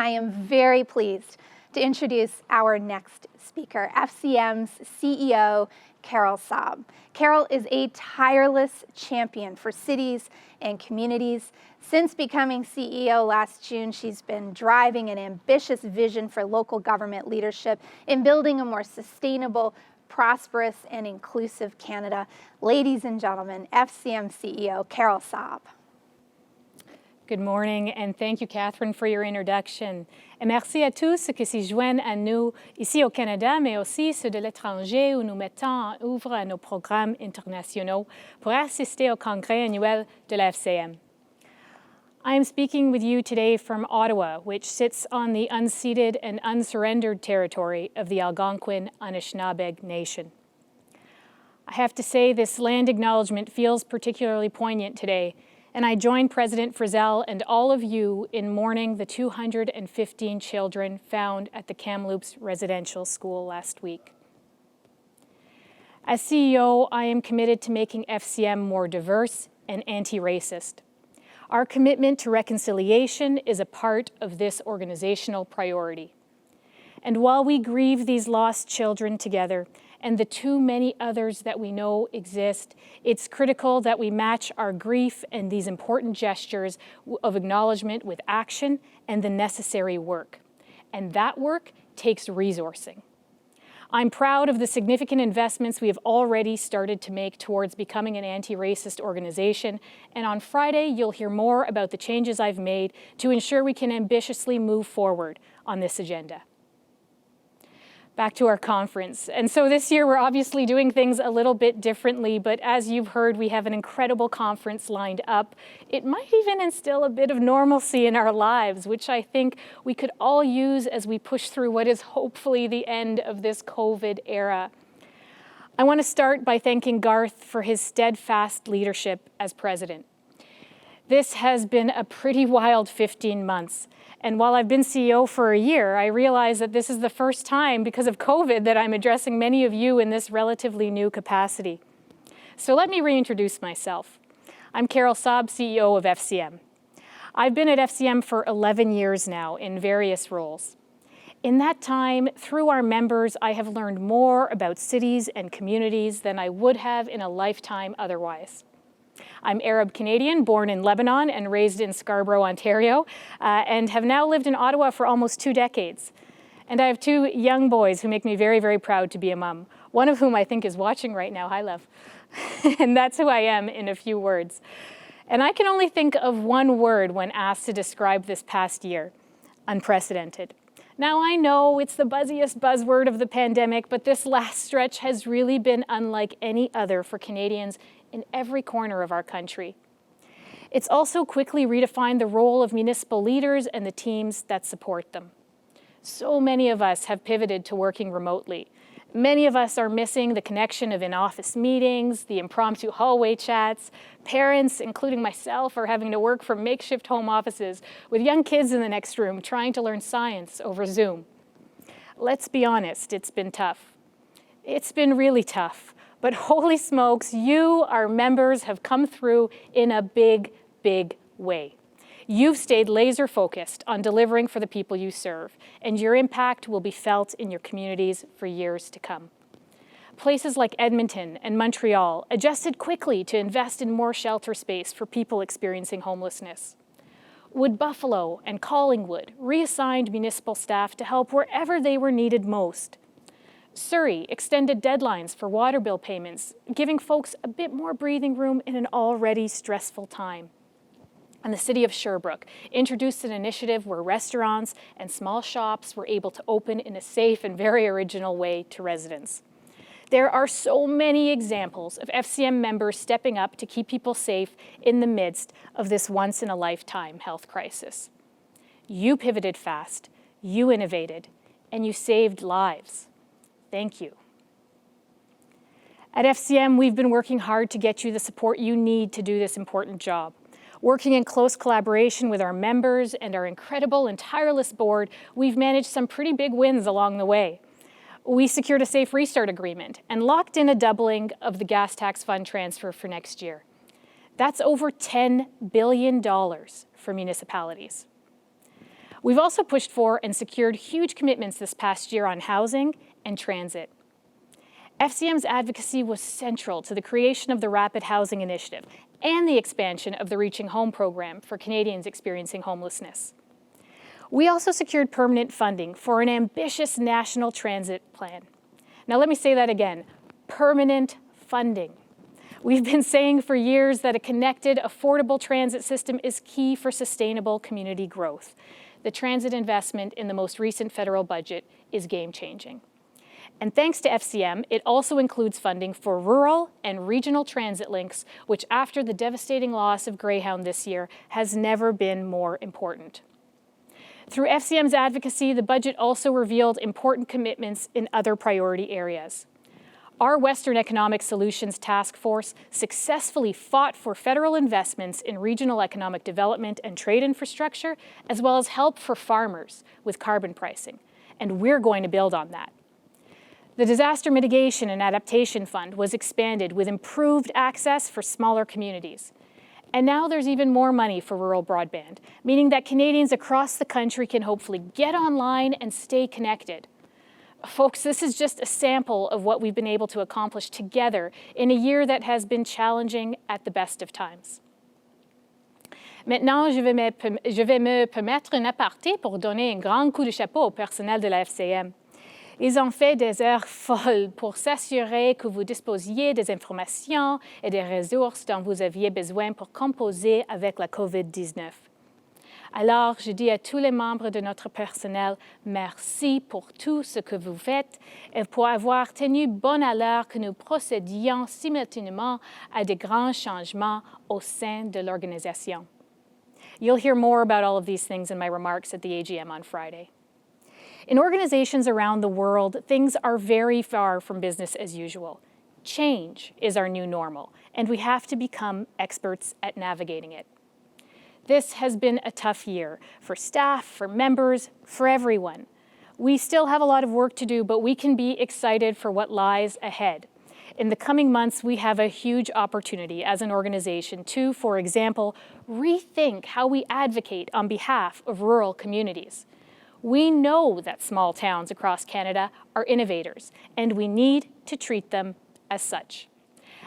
I am very pleased to introduce our next speaker, FCM's CEO Carole Saab. Carole is a tireless champion for cities and communities. Since becoming CEO last June, she's been driving an ambitious vision for local government leadership in building a more sustainable, prosperous, and inclusive Canada. Ladies and gentlemen, FCM CEO Carole Saab. Good morning, and thank you, Catherine, for your introduction. Et merci à tous qui s'y joignent à nous ici au Canada, mais aussi ceux de l'étranger où nous mettons en œuvre à nos programmes internationaux pour assister au congrès annuel de la FCM. I am speaking with you today from Ottawa, which sits on the unceded and unsurrendered territory of the Algonquin Anishinaabe Nation. I have to say this land acknowledgement feels particularly poignant today, and I join President Frizzell and all of you in mourning the 215 children found at the Kamloops Residential School last week. As CEO, I am committed to making FCM more diverse and anti-racist. Our commitment to reconciliation is a part of this organizational priority. And while we grieve these lost children together and the too many others that we know exist, it's critical that we match our grief and these important gestures of acknowledgement with action and the necessary work. And that work takes resourcing. I'm proud of the significant investments we have already started to make towards becoming an anti-racist organization, and on Friday you'll hear more about the changes I've made to ensure we can ambitiously move forward on this agenda. Back to our conference. And so this year we're obviously doing things a little bit differently, but as you've heard, we have an incredible conference lined up. It might even instill a bit of normalcy in our lives, which I think we could all use as we push through what is hopefully the end of this COVID era. I want to start by thanking Garth for his steadfast leadership as president. This has been a pretty wild 15 months. And while I've been CEO for a year, I realize that this is the first time because of COVID that I'm addressing many of you in this relatively new capacity. So let me reintroduce myself. I'm Carole Saab, CEO of FCM. I've been at FCM for 11 years now in various roles. In that time, through our members, I have learned more about cities and communities than I would have in a lifetime otherwise. I'm Arab Canadian, born in Lebanon and raised in Scarborough, Ontario, and have now lived in Ottawa for almost 2 decades. And I have 2 young boys who make me very, very proud to be a mom, one of whom I think is watching right now. Hi, love. And that's who I am in a few words. And I can only think of one word when asked to describe this past year: unprecedented. Now, I know it's the buzziest buzzword of the pandemic, but this last stretch has really been unlike any other for Canadians in every corner of our country. It's also quickly redefined the role of municipal leaders and the teams that support them. So many of us have pivoted to working remotely. Many of us are missing the connection of in-office meetings, the impromptu hallway chats. Parents, including myself, are having to work from makeshift home offices with young kids in the next room trying to learn science over Zoom. Let's be honest, it's been tough. It's been really tough. But holy smokes, you, our members, have come through in a big, big way. You've stayed laser focused on delivering for the people you serve, and your impact will be felt in your communities for years to come. Places like Edmonton and Montreal adjusted quickly to invest in more shelter space for people experiencing homelessness. Wood Buffalo and Collingwood reassigned municipal staff to help wherever they were needed most. Surrey extended deadlines for water bill payments, giving folks a bit more breathing room in an already stressful time. And the city of Sherbrooke introduced an initiative where restaurants and small shops were able to open in a safe and very original way to residents. There are so many examples of FCM members stepping up to keep people safe in the midst of this once-in-a-lifetime health crisis. You pivoted fast, you innovated, and you saved lives. Thank you. At FCM, we've been working hard to get you the support you need to do this important job. Working in close collaboration with our members and our incredible and tireless board, we've managed some pretty big wins along the way. We secured a safe restart agreement and locked in a doubling of the gas tax fund transfer for next year. That's over $10 billion for municipalities. We've also pushed for and secured huge commitments this past year on housing and transit. FCM's advocacy was central to the creation of the Rapid Housing Initiative and the expansion of the Reaching Home program for Canadians experiencing homelessness. We also secured permanent funding for an ambitious national transit plan. Now let me say that again, permanent funding. We've been saying for years that a connected, affordable transit system is key for sustainable community growth. The transit investment in the most recent federal budget is game-changing. And thanks to FCM, it also includes funding for rural and regional transit links, which after the devastating loss of Greyhound this year has never been more important. Through FCM's advocacy, the budget also revealed important commitments in other priority areas. Our Western Economic Solutions Task Force successfully fought for federal investments in regional economic development and trade infrastructure, as well as help for farmers with carbon pricing. And we're going to build on that. The Disaster Mitigation and Adaptation Fund was expanded with improved access for smaller communities. And now there's even more money for rural broadband, meaning that Canadians across the country can hopefully get online and stay connected. Folks, this is just a sample of what we've been able to accomplish together in a year that has been challenging at the best of times. Maintenant, je vais me permettre un aparté pour donner un grand coup de chapeau au personnel de la FCM. Ils ont fait des heures folles pour s'assurer que vous disposiez des informations et des ressources dont vous aviez besoin pour composer avec la COVID-19. Alors, je dis à tous les membres de notre personnel, merci pour tout ce que vous faites et pour avoir tenu bon à l'heure que nous procédions simultanément à de grands changements au sein de l'organisation. You'll hear more about all of these things in my remarks at the AGM on Friday. In organizations around the world, things are very far from business as usual. Change is our new normal, and we have to become experts at navigating it. This has been a tough year for staff, for members, for everyone. We still have a lot of work to do, but we can be excited for what lies ahead. In the coming months, we have a huge opportunity as an organization to, for example, rethink how we advocate on behalf of rural communities. We know that small towns across Canada are innovators, and we need to treat them as such.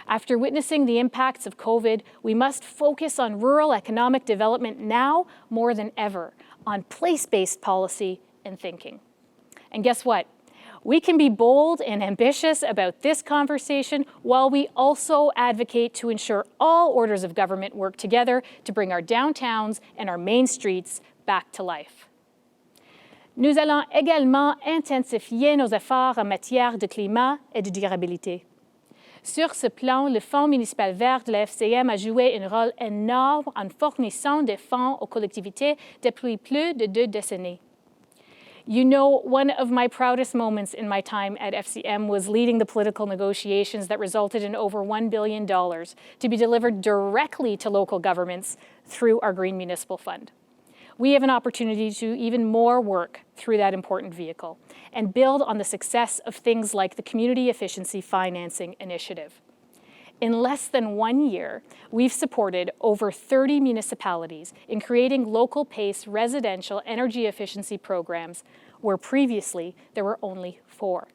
After witnessing the impacts of COVID, we must focus on rural economic development now more than ever, on place-based policy and thinking. And guess what? We can be bold and ambitious about this conversation while we also advocate to ensure all orders of government work together to bring our downtowns and our main streets back to life. Nous allons également intensifier nos efforts en matière de climat et de durabilité. Sur ce plan, le Fonds municipal vert de la FCM a joué un rôle énorme en fournissant des fonds aux collectivités depuis plus de 2 décennies. You know, one of my proudest moments in my time at FCM was leading the political negotiations that resulted in over $1 billion to be delivered directly to local governments through our Green Municipal Fund. We have an opportunity to do even more work through that important vehicle and build on the success of things like the Community Efficiency Financing Initiative. In less than 1 year, we've supported over 30 municipalities in creating local pace residential energy efficiency programs where previously there were only 4.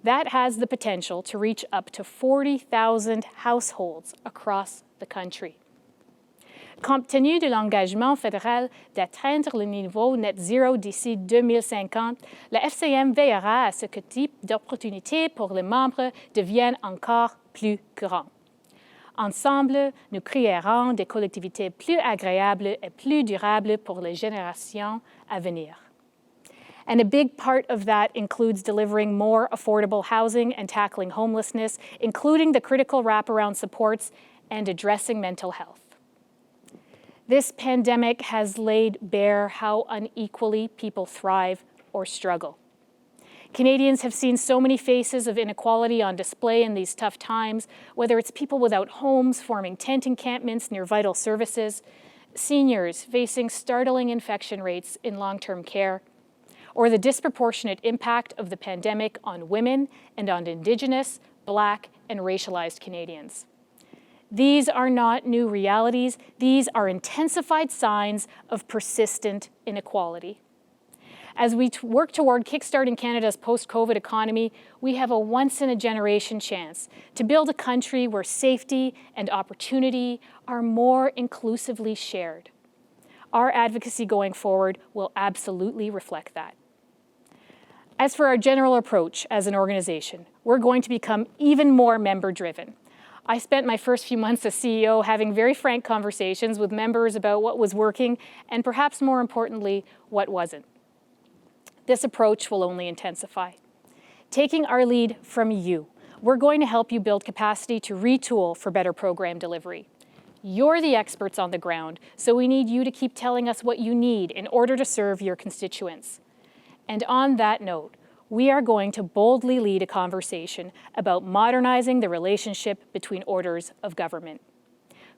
That has the potential to reach up to 40,000 households across the country. Compte tenu de l'engagement fédéral d'atteindre le niveau net zéro d'ici 2050, la FCM veillera à ce que type d'opportunités pour les membres deviennent encore plus grands. Ensemble, nous créerons des collectivités plus agréables et plus durables pour les générations à venir. And a big part of that includes delivering more affordable housing and tackling homelessness, including the critical wraparound supports and addressing mental health. This pandemic has laid bare how unequally people thrive or struggle. Canadians have seen so many faces of inequality on display in these tough times, whether it's people without homes forming tent encampments near vital services, seniors facing startling infection rates in long-term care, or the disproportionate impact of the pandemic on women and on Indigenous, Black, and racialized Canadians. These are not new realities. These are intensified signs of persistent inequality. As we work toward kickstarting Canada's post-COVID economy, we have a once-in-a-generation chance to build a country where safety and opportunity are more inclusively shared. Our advocacy going forward will absolutely reflect that. As for our general approach as an organization, we're going to become even more member-driven. I spent my first few months as CEO having very frank conversations with members about what was working and perhaps more importantly, what wasn't. This approach will only intensify. Taking our lead from you, we're going to help you build capacity to retool for better program delivery. You're the experts on the ground, so we need you to keep telling us what you need in order to serve your constituents. And on that note, we are going to boldly lead a conversation about modernizing the relationship between orders of government.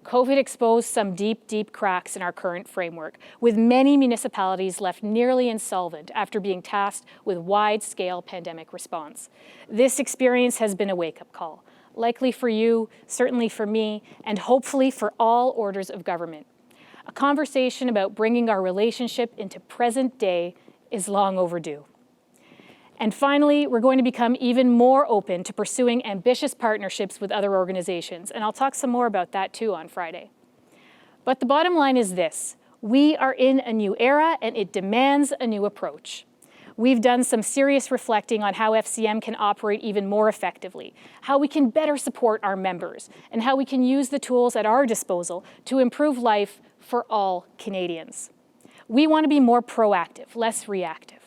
COVID exposed some deep, deep cracks in our current framework, with many municipalities left nearly insolvent after being tasked with wide-scale pandemic response. This experience has been a wake-up call, likely for you, certainly for me, and hopefully for all orders of government. A conversation about bringing our relationship into present day is long overdue. And finally, we're going to become even more open to pursuing ambitious partnerships with other organizations, and I'll talk some more about that too on Friday. But the bottom line is this: we are in a new era and it demands a new approach. We've done some serious reflecting on how FCM can operate even more effectively, how we can better support our members, and how we can use the tools at our disposal to improve life for all Canadians. We want to be more proactive, less reactive.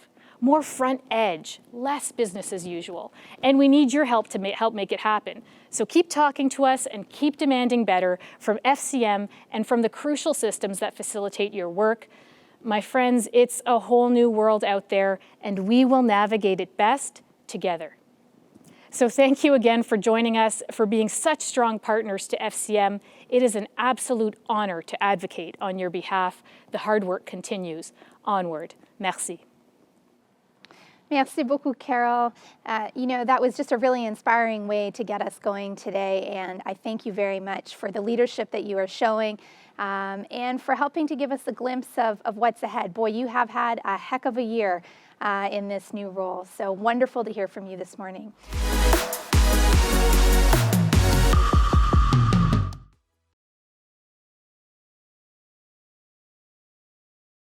More front edge, less business as usual. And we need your help to help make it happen. So keep talking to us and keep demanding better from FCM and from the crucial systems that facilitate your work. My friends, it's a whole new world out there, and we will navigate it best together. So thank you again for joining us, for being such strong partners to FCM. It is an absolute honor to advocate on your behalf. The hard work continues. Onward. Merci. Merci beaucoup, Carole. That was just a really inspiring way to get us going today, and I thank you very much for the leadership that you are showing and for helping to give us a glimpse of what's ahead. Boy, you have had a heck of a year in this new role, so wonderful to hear from you this morning.